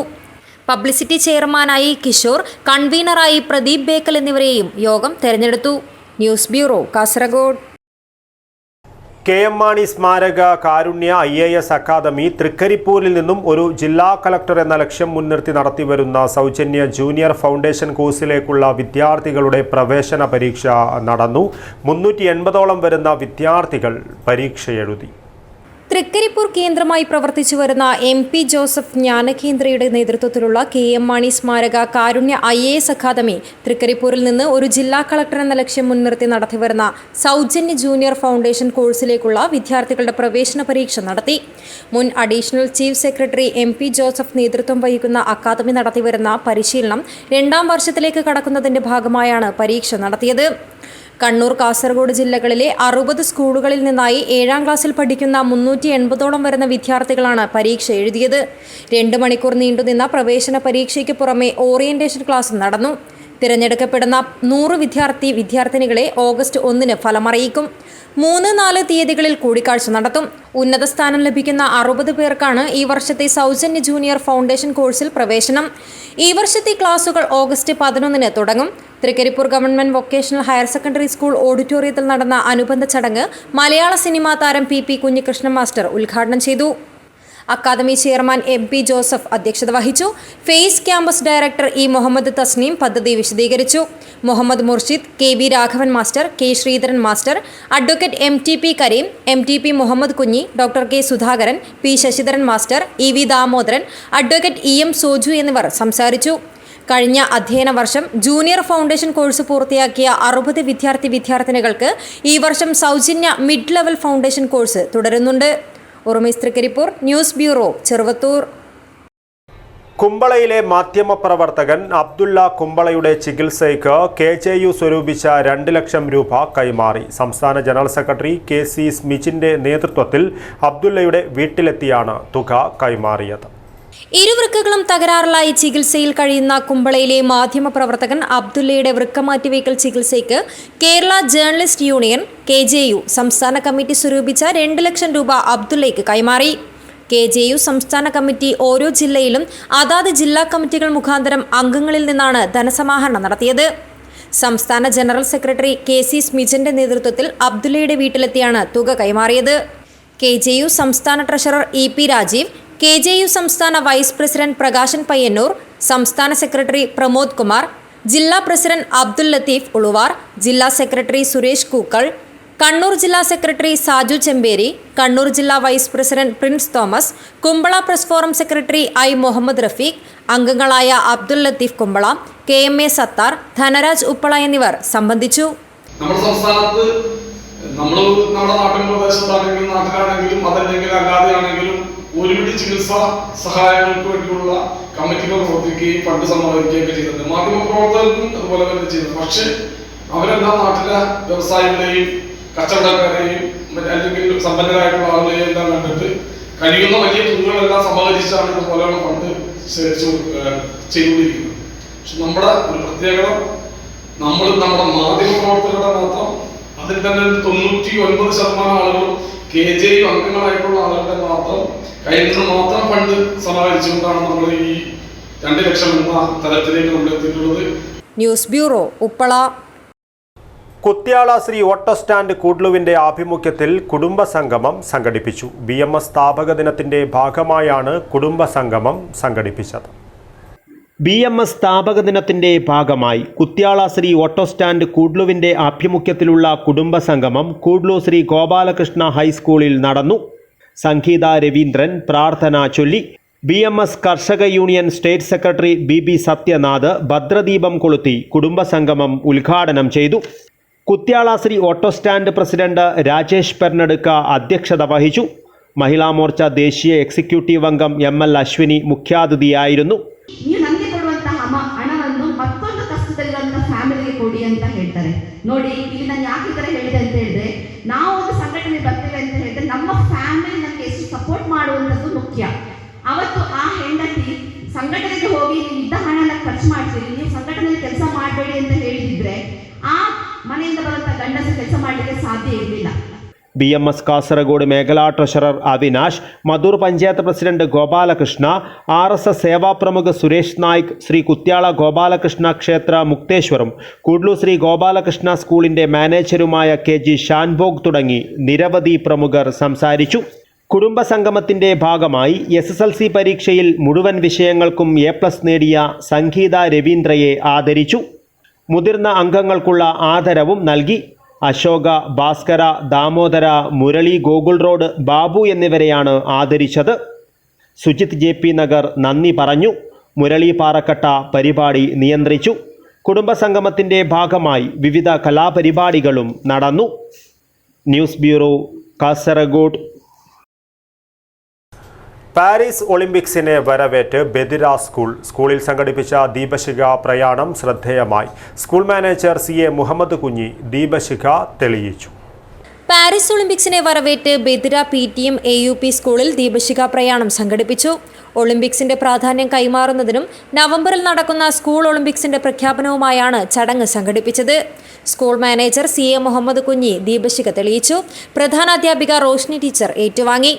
പബ്ലിസിറ്റി ചെയർമാനായി കിഷോർ, കൺവീനറായി പ്രദീപ് ബേക്കൽ എന്നിവരെയും യോഗം തെരഞ്ഞെടുത്തു. News bureau, Kasaragod. K M Mani സ്മാരക കാരുണ്യ IAS അക്കാദമി തൃക്കരിപ്പൂരിൽ നിന്നും ഒരു ജില്ലാ കളക്ടർ എന്ന ലക്ഷ്യം മുൻനിർത്തി നടത്തിവരുന്ന സൗജന്യ ജൂനിയർ ഫൗണ്ടേഷൻ കോഴ്സിലേക്കുള്ള വിദ്യാർത്ഥികളുടെ പ്രവേശന പരീക്ഷ നടന്നു. 380ഓളം വരുന്ന വിദ്യാർത്ഥികൾ പരീക്ഷ എഴുതി. തൃക്കരിപ്പൂർ കേന്ദ്രമായി പ്രവർത്തിച്ചു വരുന്ന MP ജോസഫ് ജ്ഞാനകേന്ദ്രയുടെ നേതൃത്വത്തിലുള്ള കെ എം മാണി സ്മാരക കാരുണ്യ IAS അക്കാദമി തൃക്കരിപ്പൂരിൽ നിന്ന് ഒരു ജില്ലാ കളക്ടർ എന്ന ലക്ഷ്യം മുൻനിർത്തി നടത്തിവരുന്ന സൗജന്യ ജൂനിയർ ഫൗണ്ടേഷൻ കോഴ്സിലേക്കുള്ള വിദ്യാർത്ഥികളുടെ പ്രവേശന പരീക്ഷ നടത്തി. മുൻ additional chief secretary MP Joseph നേതൃത്വം വഹിക്കുന്ന അക്കാദമി നടത്തിവരുന്ന പരിശീലനം 2ാം വർഷത്തിലേക്ക് കടക്കുന്നതിന്റെ ഭാഗമായാണ് പരീക്ഷ നടത്തിയത്. കണ്ണൂർ, കാസർഗോഡ് ജില്ലകളിലെ 60 സ്കൂളുകളിൽ നിന്നായി 7ാം ക്ലാസ്സിൽ പഠിക്കുന്ന 380ഓളം വരുന്ന വിദ്യാർത്ഥികളാണ് പരീക്ഷ എഴുതിയത്. 2 മണിക്കൂർ നീണ്ടുനിന്ന പ്രവേശന പരീക്ഷയ്ക്ക് പുറമെ ഓറിയന്റേഷൻ ക്ലാസ് നടന്നു. തിരഞ്ഞെടുക്കപ്പെടുന്ന 100 വിദ്യാർത്ഥിനികളെ ഓഗസ്റ്റ് 1 ഫലമറിയിക്കും. 3, 4 തീയതികളിൽ കൂടിക്കാഴ്ച നടത്തും. ഉന്നത സ്ഥാനം ലഭിക്കുന്ന 60 പേർക്കാണ് ഈ വർഷത്തെ സൗജന്യ ജൂനിയർ ഫൗണ്ടേഷൻ കോഴ്സിൽ പ്രവേശനം. ഈ വർഷത്തെ ക്ലാസുകൾ ഓഗസ്റ്റ് 11 തുടങ്ങും. Trikaripur government vocational higher secondary school ഓഡിറ്റോറിയത്തിൽ നടന്ന അനുബന്ധ ചടങ്ങ് മലയാള സിനിമാ താരം PP കുഞ്ഞികൃഷ്ണൻ മാസ്റ്റർ ഉദ്ഘാടനം ചെയ്തു. അക്കാദമി ചെയർമാൻ MP ജോസഫ് അധ്യക്ഷത വഹിച്ചു. Face campus director E Muhammad Tasneem പദ്ധതി വിശദീകരിച്ചു. Muhammad Murshid, KB Raghavan master, K Sreedharan master, advocate MTP Kareem, MTP Muhammad Kunhi, doctor K Sudhakaran, P Sasidharan master, EV Damodaran, advocate EM Soju എന്നിവർ സംസാരിച്ചു. കഴിഞ്ഞ അധ്യയന വർഷം ജൂനിയർ ഫൗണ്ടേഷൻ കോഴ്സ് പൂർത്തിയാക്കിയ 60 വിദ്യാർത്ഥിനികൾക്ക് ഈ വർഷം സൗജന്യ മിഡ് ലെവൽ ഫൗണ്ടേഷൻ കോഴ്സ് തുടരുന്നുണ്ട്. ഉറുമീസ് തൃക്കരിപ്പൂർ, ന്യൂസ് ബ്യൂറോ, ചെറുവത്തൂർ. കുമ്പളയിലെ മാധ്യമപ്രവർത്തകൻ അബ്ദുള്ള കുമ്പളയുടെ ചികിത്സയ്ക്ക് KJU സ്വരൂപിച്ച 2 ലക്ഷം രൂപ കൈമാറി. സംസ്ഥാന ജനറൽ സെക്രട്ടറി KC സ്മിച്ചിന്റെ നേതൃത്വത്തിൽ അബ്ദുള്ളയുടെ വീട്ടിലെത്തിയാണ് തുക കൈമാറിയത്. ഇരുവൃക്കകളും തകരാറിലായി ചികിത്സയിൽ കഴിയുന്ന കുമ്പളയിലെ മാധ്യമപ്രവർത്തകൻ അബ്ദുള്ളയുടെ വൃക്ക മാറ്റിവയ്ക്കൽ ചികിത്സയ്ക്ക് കേരള ജേർണലിസ്റ്റ് യൂണിയൻ KJU സംസ്ഥാന കമ്മിറ്റി സ്വരൂപിച്ച 2 ലക്ഷം രൂപ അബ്ദുള്ളയ്ക്ക് കൈമാറി. KJU സംസ്ഥാന കമ്മിറ്റി ഓരോ ജില്ലയിലും അതാത് ജില്ലാ കമ്മിറ്റികൾ മുഖാന്തരം അംഗങ്ങളിൽ നിന്നാണ് ധനസമാഹരണം നടത്തിയത്. സംസ്ഥാന ജനറൽ സെക്രട്ടറി KC സ്മിച്ചിന്റെ നേതൃത്വത്തിൽ അബ്ദുള്ളയുടെ വീട്ടിലെത്തിയാണ് തുക കൈമാറിയത്. KJU സംസ്ഥാന ട്രഷറർ EP രാജീവ്, KJU സംസ്ഥാന വൈസ് പ്രസിഡന്റ് പ്രകാശൻ പയ്യന്നൂർ, സംസ്ഥാന സെക്രട്ടറി പ്രമോദ് കുമാർ, ജില്ലാ പ്രസിഡന്റ് അബ്ദുൽ ലത്തീഫ് ഉളുവാർ, ജില്ലാ സെക്രട്ടറി സുരേഷ് കൂക്കൾ, കണ്ണൂർ ജില്ലാ സെക്രട്ടറി സാജു ചെമ്പേരി, കണ്ണൂർ ജില്ലാ vice president Prince Thomas, Kumbala press forum secretary I Muhammad Rafeeq, അംഗങ്ങളായ അബ്ദുൽ ലത്തീഫ് കുമ്പള, KMA സത്താർ, ധനരാജ് ഉപ്പള എന്നിവർ സംബന്ധിച്ചു. നമ്മുടെ സംസ്ഥാനത്ത് നമ്മുടെ നാട്ടിൻ പ്രദേശത്താണെങ്കിലും നാട്ടിലാണെങ്കിലും അതല്ലെങ്കിൽ അല്ലാതെയാണെങ്കിലും ഒരുപിടി ചികിത്സാ സഹായങ്ങൾക്ക് വേണ്ടിയുള്ള കമ്മിറ്റികൾ പ്രവർത്തിക്കുകയും ഫണ്ട് സമാഹരിക്കുകയൊക്കെ ചെയ്തിട്ടുണ്ട്. മാധ്യമപ്രവർത്തകർക്കും അതുപോലെ തന്നെ ചെയ്തത്. പക്ഷേ അവരെല്ലാം നാട്ടിലെ വ്യവസായികളെയും കച്ചവടക്കാരെയും അല്ലെങ്കിൽ സമ്പന്നരായിട്ടുള്ള ആളുകളെയും എല്ലാം കണ്ടിട്ട് കഴിയുന്ന വലിയ തുകകളെല്ലാം സമാഹരിച്ചാണ് ഇതുപോലെയുള്ള ഫണ്ട് ചെയ്തുകൊണ്ടിരിക്കുന്നത്. പക്ഷെ നമ്മുടെ ഒരു പ്രത്യേകത, നമ്മുടെ മാധ്യമപ്രവർത്തകരുടെ മാത്രം അതിൽ തന്നെ 99% ആളുകളും KJU അംഗങ്ങളായിട്ടുള്ള ആളുകളുടെ മാത്രം കയ്യിൽ നിന്ന് മാത്രം ഫണ്ട് സമാഹരിച്ചുകൊണ്ടാണ് നമ്മൾ ഈ 2 ലക്ഷം എന്ന തലത്തിലേക്ക് നമ്മൾ എത്തിയിട്ടുള്ളത്. ന്യൂസ് ബ്യൂറോ, ഉപ്പള. കുത്യാള ശ്രീ ഓട്ടോ സ്റ്റാൻഡ് കൂഡ്ലുവിന്റെ ആഭിമുഖ്യത്തിൽ കുടുംബസംഗമം സംഘടിപ്പിച്ചു. BMS സ്ഥാപക ദിനത്തിന്റെ ഭാഗമായാണ് കുടുംബസംഗമം സംഘടിപ്പിച്ചത്. BMS സ്ഥാപക ദിനത്തിന്റെ ഭാഗമായി കുത്യാള ശ്രീ ഓട്ടോ സ്റ്റാൻഡ് കൂഡ്ലുവിന്റെ ആഭിമുഖ്യത്തിലുള്ള കുടുംബസംഗമം കൂഡ്ലു ശ്രീ ഗോപാലകൃഷ്ണ ഹൈസ്കൂളിൽ നടന്നു. സംഗീത രവീന്ദ്രൻ പ്രാർത്ഥന ചൊല്ലി. BMS കർഷക union state secretary BB Sathyanath ഭദ്രദീപം കൊളുത്തി കുടുംബസംഗമം ഉദ്ഘാടനം ചെയ്തു. Kuthyala Shri auto stand president Rajesh Pernadukka അധ്യക്ഷത വഹിച്ചു. മഹിളാ മോർച്ച ദേശീയ എക്സിക്യൂട്ടീവ് അംഗം ML അശ്വിനി മുഖ്യാതിഥിയായിരുന്നു. ನೀವು ನನಗೆ ಕೊಡುವಂತಹ ಹಣವನ್ನು ಮತ್ತೊಂದು ಕಷ್ಟದಲ್ಲಿರುವಂತಹ ಫ್ಯಾಮಿಲಿಗೆ ಕೊಡಿ ಅಂತ ಹೇಳ್ತಾರೆ. ನೋಡಿ, ಇಲ್ಲಿ ನಾನು ಯಾಕೆ ಈ ತರ ಹೇಳಿದೆ ಅಂತ ಹೇಳಿದ್ರೆ, ನಾವು ಒಂದು ಸಂಘಟನೆ ಬರ್ತೇವೆ ಅಂತ ಹೇಳಿದ್ರೆ ನಮ್ಮ ಫ್ಯಾಮಿಲಿ ನಮಗೆ ಎಷ್ಟು ಸಪೋರ್ಟ್ ಮಾಡುವಂಥದ್ದು ಮುಖ್ಯ. ಅವತ್ತು ಆ ಹೆಂಡತಿ ಸಂಘಟನೆಗೆ ಹೋಗಿ ನೀವು ಇದ್ದ ಹಣನ ಖರ್ಚು ಮಾಡ್ತೀರಿ, ನೀವು ಸಂಘಟನೆಯಲ್ಲಿ ಕೆಲಸ ಮಾಡಬೇಡಿ ಅಂತ ಹೇಳಿದ್ರೆ ಆ ಮನೆಯಿಂದ ಬರುವಂತಹ ಗಂಡಸು ಕೆಲಸ ಮಾಡಲಿಕ್ಕೆ ಸಾಧ್ಯ ಇರಲಿಲ್ಲ. BMS കാസർഗോഡ് മേഖലാ treasurer Avinash, Madhur panchayat president Gopalakrishna, RSS സേവാ പ്രമുഖ സുരേഷ് നായിക്, ശ്രീ കുത്യാള ഗോപാലകൃഷ്ണ ക്ഷേത്ര മുക്തേശ്വരം, കൂഡ്ലു ശ്രീ ഗോപാലകൃഷ്ണ സ്കൂളിന്റെ മാനേജരുമായ KG ഷാൻഭോഗ് തുടങ്ങി നിരവധി പ്രമുഖർ സംസാരിച്ചു. കുടുംബസംഗമത്തിന്റെ ഭാഗമായി SSLC പരീക്ഷയിൽ മുഴുവൻ വിഷയങ്ങൾക്കും A+ നേടിയ സംഗീത രവീന്ദ്രയെ ആദരിച്ചു. മുതിർന്ന അംഗങ്ങൾക്കുള്ള ആദരവും നൽകി. അശോക, ഭാസ്കര, ദാമോദര, മുരളി, ഗോകുൽ റോഡ്, ബാബു എന്നിവരെയാണ് ആദരിച്ചത്. സുജിത് JP നഗർ നന്ദി പറഞ്ഞു. മുരളി പാറക്കട്ട പരിപാടി നിയന്ത്രിച്ചു. കുടുംബസംഗമത്തിൻ്റെ ഭാഗമായി വിവിധ കലാപരിപാടികളും നടന്നു. News bureau, Kasaragod. പാരീസ് ഒളിമ്പിക്സിനെ വരവേറ്റ് ബദിര സ്കൂളിൽ സംഘടിപ്പിച്ച ദീപശിഖ പ്രയാണം ശ്രദ്ധേയമായി. School manager CA Muhammad Kunhi ദീപശിഖ തെളിയിച്ചു. പാരീസ് ഒളിമ്പിക്സിനെ വരവേറ്റ് ബദിര PTM AUP സ്കൂളിൽ ദീപശിഖ പ്രയാണം സംഘടിപ്പിച്ചു. ഒളിമ്പിക്സിന്റെ പ്രാധാന്യം കൈമാറുന്നതിനും നവംബറിൽ നടക്കുന്ന സ്കൂൾ ഒളിമ്പിക്സിന്റെ പ്രഖ്യാപനവുമായാണ് ചടങ്ങ് സംഘടിപ്പിച്ചത്. School manager CA Muhammad Kunhi ദീപശിഖ തെളിയിച്ചു. പ്രധാനാധ്യാപിക റോഷ്നി ടീച്ചർ ഏറ്റുവാങ്ങി.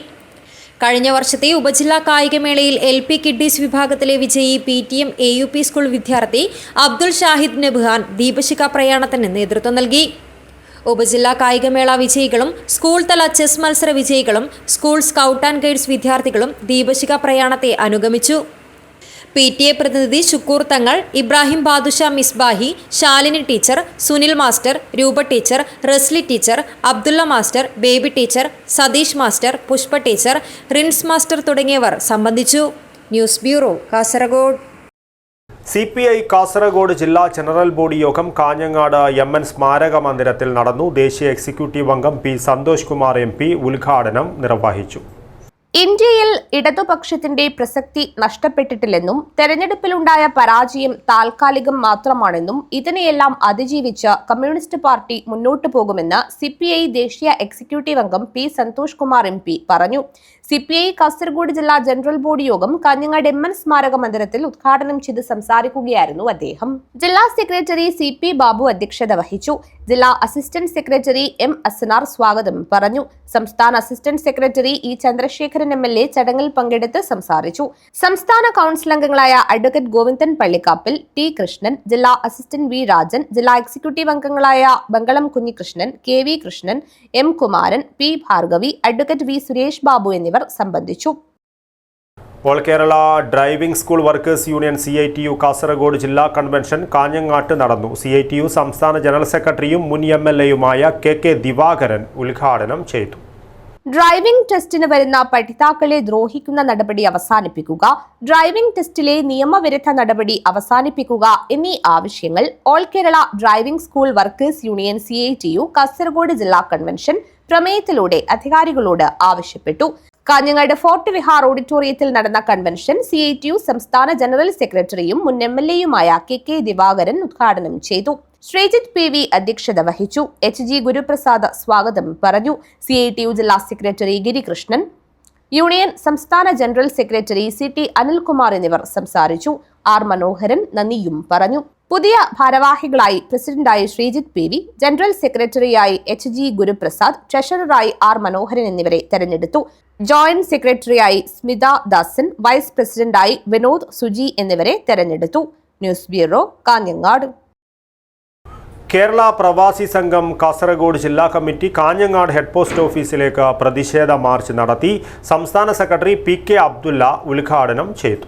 കഴിഞ്ഞ വർഷത്തെ ഉപജില്ലാ കായികമേളയിൽ LP കിഡ്ഡീസ് വിഭാഗത്തിലെ വിജയി PTM AUP സ്കൂൾ വിദ്യാർത്ഥി അബ്ദുൾ ഷാഹിദ് നബ്ഹാൻ ദീപശിഖ പ്രയാണത്തിന് നേതൃത്വം നൽകി. ഉപജില്ലാ കായികമേള വിജയികളും സ്കൂൾ തല ചെസ് മത്സര വിജയികളും സ്കൂൾ സ്കൗട്ട് ആൻഡ് ഗൈഡ്സ് വിദ്യാർത്ഥികളും ദീപശിഖ പ്രയാണത്തെ അനുഗമിച്ചു. PTA പ്രതിനിധി Shukkoor Thangal, Ibrahim Badusha Misbahi, Shalini teacher, Sunil master, Roopa teacher, Rasli teacher, Abdulla master, Baby teacher, Sathish master, Pushpa teacher, Rins master തുടങ്ങിയവർ സംബന്ധിച്ചു. News bureau, Kasaragod. CPI Kasaragod ജില്ലാ ജനറൽ ബോഡി യോഗം കാഞ്ഞങ്ങാട് MN സ്മാരക മന്ദിരത്തിൽ നടന്നു. ദേശീയ എക്സിക്യൂട്ടീവ് അംഗം P സന്തോഷ് കുമാർ MP ഉദ്ഘാടനം നിർവഹിച്ചു. ഇന്ത്യയിൽ ഇടതുപക്ഷത്തിന്റെ പ്രസക്തി നഷ്ടപ്പെട്ടിട്ടില്ലെന്നും തെരഞ്ഞെടുപ്പിലുണ്ടായ പരാജയം താൽക്കാലികം മാത്രമാണെന്നും ഇതിനെയെല്ലാം അതിജീവിച്ച് കമ്മ്യൂണിസ്റ്റ് പാർട്ടി മുന്നോട്ടു പോകുമെന്ന് CPI ദേശീയ എക്സിക്യൂട്ടീവ് അംഗം P സന്തോഷ് കുമാർ MP പറഞ്ഞു. CPI കാസർഗോഡ് ജില്ലാ ജനറൽ ബോഡി യോഗം കാഞ്ഞങ്ങാട് MN സ്മാരക മന്ദിരത്തിൽ ഉദ്ഘാടനം ചെയ്ത് സംസാരിക്കുകയായിരുന്നു അദ്ദേഹം. ജില്ലാ സെക്രട്ടറി CP ബാബു അധ്യക്ഷത വഹിച്ചു. ജില്ലാ അസിസ്റ്റന്റ് സെക്രട്ടറി M അസ്നാർ സ്വാഗതം പറഞ്ഞു. സംസ്ഥാന assistant secretary E Chandrasekharan MLA ചടങ്ങിൽ പങ്കെടുത്ത് സംസാരിച്ചു. സംസ്ഥാന കൗൺസിൽ അംഗങ്ങളായ അഡ്വക്കേറ്റ് ഗോവിന്ദൻ പള്ളിക്കാപ്പിൽ, T കൃഷ്ണൻ, ജില്ലാ അസിസ്റ്റന്റ് V രാജൻ, ജില്ലാ എക്സിക്യൂട്ടീവ് അംഗങ്ങളായ Bangalam Kunhikrishnan, KV Krishnan, M Kumaran, P Bhargavi, advocate V Suresh Babu എന്നിവർ സംബന്ധിച്ചു. All Kerala driving school workers union CITU Kasaragod ജില്ലാ കൺവെൻഷൻ കാഞ്ഞങ്ങാട്ട് നടന്നു. CITU സംസ്ഥാന ജനറൽ സെക്രട്ടറിയും മുൻ MLAയുമായ KK ദിവാകരൻ ഉദ്ഘാടനം ചെയ്തു. ഡ്രൈവിംഗ് ടെസ്റ്റിന് വരുന്ന പഠിതാക്കളെ ദ്രോഹിക്കുന്ന നടപടി അവസാനിപ്പിക്കുക, ഡ്രൈവിംഗ് ടെസ്റ്റിലെ നിയമവിരുദ്ധ നടപടി അവസാനിപ്പിക്കുക എന്നീ ആവശ്യങ്ങൾ all Kerala driving school workers union CITU Kasaragod ജില്ലാ കൺവെൻഷൻ പ്രമേയത്തിലൂടെ അധികാരികളോട് ആവശ്യപ്പെട്ടു. കാഞ്ഞങ്ങാട് ഫോർട്ട് വിഹാർ ഓഡിറ്റോറിയത്തിൽ നടന്ന കൺവെൻഷൻ CITU സംസ്ഥാന ജനറൽ സെക്രട്ടറിയും മുൻ MLAയുമായ KK ദിവാകരൻ ഉദ്ഘാടനം ചെയ്തു. ശ്രീജിത്ത് PV അധ്യക്ഷത വഹിച്ചു. HG ഗുരുപ്രസാദ് സ്വാഗതം പറഞ്ഞു. CITU ജില്ലാ സെക്രട്ടറി ഗിരികൃഷ്ണൻ, യൂണിയൻ സംസ്ഥാന ജനറൽ സെക്രട്ടറി CT അനിൽകുമാർ എന്നിവർ സംസാരിച്ചു. R മനോഹരൻ നന്ദിയും പറഞ്ഞു. പുതിയ ഭാരവാഹികളായി പ്രസിഡന്റായി ശ്രീജിത്ത് PV, ജനറൽ സെക്രട്ടറിയായി HG ഗുരുപ്രസാദ്, ട്രഷററായി R മനോഹരൻ എന്നിവരെ തെരഞ്ഞെടുത്തു. ജോയിന്റ് സെക്രട്ടറിയായി സ്മിത ദാസൻ, വൈസ് പ്രസിഡന്റായി വിനോദ് സുജി എന്നിവരെ തെരഞ്ഞെടുത്തു. News bureau, Kanhangad. കേരള പ്രവാസി സംഘം കാസർഗോഡ് ജില്ലാ കമ്മിറ്റി കാഞ്ഞങ്ങാട് ഹെഡ് പോസ്റ്റ് ഓഫീസിലേക്ക് പ്രതിഷേധ മാർച്ച് നടത്തി. സംസ്ഥാന സെക്രട്ടറി PK അബ്ദുള്ള ഉദ്ഘാടനം ചെയ്തു.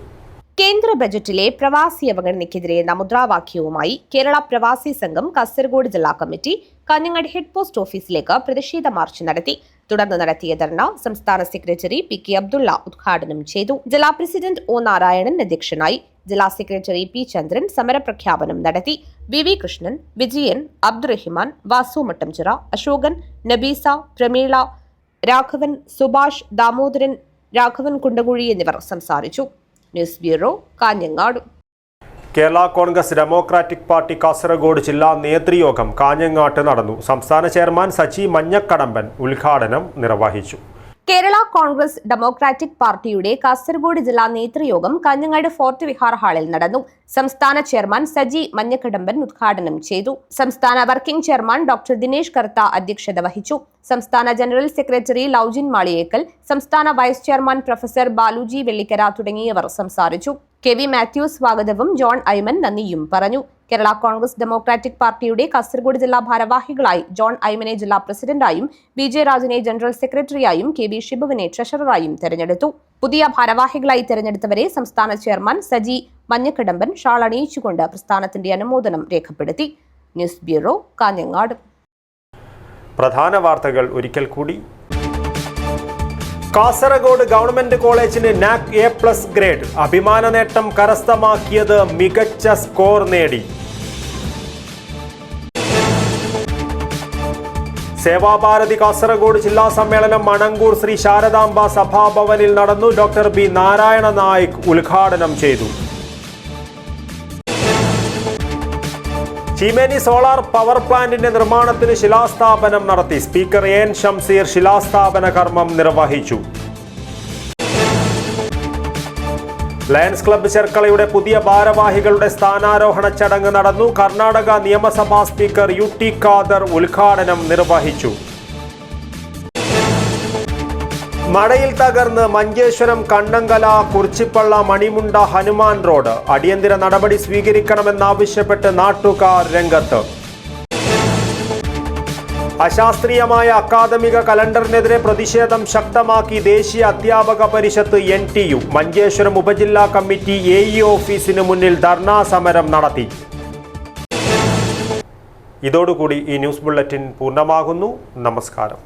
കേന്ദ്ര ബജറ്റിലെ പ്രവാസി അവഗണനയ്ക്കെതിരെ മുദ്രാവാക്യവുമായി കേരള പ്രവാസി സംഘം കാസർഗോഡ് ജില്ലാ കമ്മിറ്റി കാഞ്ഞങ്ങാട് ഹെഡ് പോസ്റ്റ് ഓഫീസിലേക്ക് പ്രതിഷേധ മാർച്ച് നടത്തി. തുടർന്ന് നടത്തിയ ധർണ സംസ്ഥാന സെക്രട്ടറി PK അബ്ദുള്ള ഉദ്ഘാടനം ചെയ്തു. ജില്ലാ പ്രസിഡന്റ് O നാരായണൻ അധ്യക്ഷനായി. ജില്ലാ സെക്രട്ടറി P ചന്ദ്രൻ സമരപ്രഖ്യാപനം നടത്തി. VV കൃഷ്ണൻ, വിജയൻ, അബ്ദുറഹിമാൻ, വാസു മട്ടംചിറ, അശോകൻ, നബീസ, പ്രമീള, രാഘവൻ, സുഭാഷ്, ദാമോദരൻ, രാഘവൻ കുണ്ടകുഴി എന്നിവർ സംസാരിച്ചു. News bureau, Kanhangad. Kerala Congress democratic party Kasaragod ജില്ലാ നേതൃയോഗം കാഞ്ഞങ്ങാട്ട് നടന്നു. സംസ്ഥാന ചെയർമാൻ സജി മഞ്ഞക്കടമ്പൻ ഉദ്ഘാടനം നിർവഹിച്ചു. കേരള കോൺഗ്രസ് ഡെമോക്രാറ്റിക് പാർട്ടിയുടെ കാസർഗോഡ് ജില്ലാ നേതൃയോഗം കാഞ്ഞങ്ങാട് ഫോർട്ട് വിഹാർ ഹാളിൽ നടന്നു. സംസ്ഥാന ചെയർമാൻ സജി മഞ്ഞക്കടമ്പൻ ഉദ്ഘാടനം ചെയ്തു. സംസ്ഥാന working chairman doctor Dinesh Kartha അധ്യക്ഷത വഹിച്ചു. സംസ്ഥാന ജനറൽ സെക്രട്ടറി ലൗജിൻ മാളിയേക്കൽ, സംസ്ഥാന vice chairman professor Baluji Vellikkara തുടങ്ങിയവർ സംസാരിച്ചു. KV മാത്യു സ്വാഗതവും ജോൺ ഐമൻ നന്ദിയും പറഞ്ഞു. കേരള കോൺഗ്രസ് ഡെമോക്രാറ്റിക് പാർട്ടിയുടെ കാസർഗോഡ് ജില്ലാ ഭാരവാഹികളായി ജോൺ ഐമനെ ജില്ലാ പ്രസിഡന്റായും BJ രാജനെ ജനറൽ സെക്രട്ടറിയായും KV ഷിബുവിനെ ട്രഷററായും തെരഞ്ഞെടുത്തു. പുതിയ ഭാരവാഹികളായി തെരഞ്ഞെടുത്തവരെ സംസ്ഥാന ചെയർമാൻ സജി മഞ്ഞക്കടമ്പൻ ഷാൾ അണിയിച്ചുകൊണ്ട് പ്രസ്ഥാനത്തിന്റെ അനുമോദനം രേഖപ്പെടുത്തി. News bureau, Kanhangad. പ്രധാന വാർത്തകൾ ഒരിക്കൽ കൂടി. കാസർഗോഡ് ഗവൺമെന്റ് കോളേജിന് NAC A+ ഗ്രേഡ്. അഭിമാന നേട്ടം കരസ്ഥമാക്കിയത് മികച്ച സ്കോർ നേടി. സേവാഭാരതി കാസർഗോഡ് ജില്ലാ സമ്മേളനം മണങ്കൂർ ശ്രീ ശാരദാംബ സഭാഭവനിൽ നടന്നു. ഡോക്ടർ B നാരായണ നായിക് ഉദ്ഘാടനം ചെയ്തു. ചീമേനി സോളാർ പവർ പ്ലാന്റിന്റെ നിർമ്മാണത്തിന് ശിലാസ്ഥാപനം നടത്തി. സ്പീക്കർ AN ഷംസീർ ശിലാസ്ഥാപന കർമ്മം നിർവഹിച്ചു. ലയൺസ് ക്ലബ്ബ് ചെർക്കളയുടെ പുതിയ ഭാരവാഹികളുടെ സ്ഥാനാരോഹണ ചടങ്ങ് നടന്നു. കർണാടക നിയമസഭാ സ്പീക്കർ UT ഖാദർ ഉദ്ഘാടനം നിർവഹിച്ചു. മഴയിൽ തകർന്ന് മഞ്ചേശ്വരം കണ്ണങ്കല കുറിച്ചിപ്പള്ള മണിമുണ്ട ഹനുമാൻ റോഡ്. അടിയന്തര നടപടി സ്വീകരിക്കണമെന്നാവശ്യപ്പെട്ട് നാട്ടുകാർ രംഗത്ത്. അശാസ്ത്രീയമായ അക്കാദമിക കലണ്ടറിനെതിരെ പ്രതിഷേധം ശക്തമാക്കി ദേശീയ അധ്യാപക പരിഷത്ത് NTU. മഞ്ചേശ്വരം ഉപജില്ലാ കമ്മിറ്റി AE ഓഫീസിന് മുന്നിൽ ധർണാ സമരം നടത്തി. ഇതോടുകൂടി ഈ ന്യൂസ് ബുള്ളറ്റിൻ പൂർണ്ണമാകുന്നു. നമസ്കാരം.